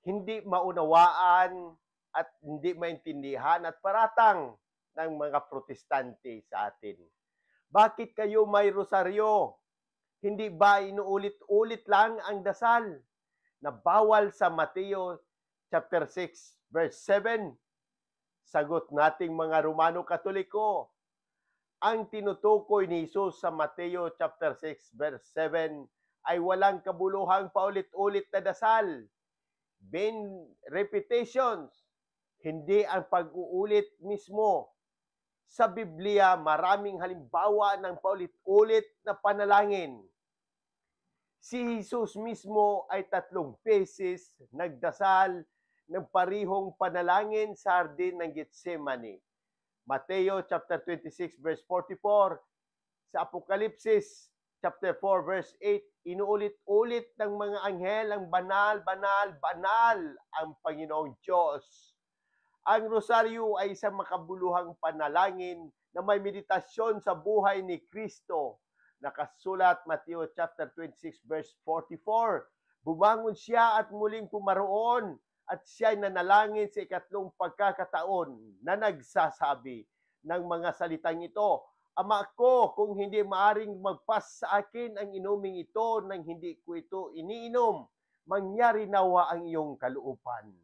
hindi maunawaan at hindi maintindihan at paratang ng mga protestante sa atin. Bakit kayo may rosaryo? Hindi ba inuulit-ulit lang ang dasal na bawal sa Mateo chapter 6 verse 7? Sagot nating mga Romano Katoliko, ang tinutukoy ni Jesus sa Mateo chapter 6 verse 7 ay walang kabuluhang paulit-ulit na dasal. Repetitions, hindi ang pag-uulit mismo. Sa Biblia, maraming halimbawa ng paulit-ulit na panalangin. Si Jesus mismo ay 3 beses nagdasal ng parihong panalangin sa hardin ng Getsemani. Mateo chapter 26 verse 44, sa Apokalipsis chapter 4 verse 8, inuulit-ulit ng mga anghel ang banal, banal, banal ang Panginoong Diyos. Ang rosaryo ay isang makabuluhang panalangin na may meditasyon sa buhay ni Kristo. Nakasulat Mateo chapter 26 verse 44. Bumangon siya at muling pumaroon at siya'y nanalangin sa ikatlong pagkakataon na nagsasabi ng mga salitang ito, Ama ko, kung hindi maaring magpas sa akin ang inuming ito nang hindi ko ito iniinom, mangyari nawa ang iyong kalooban.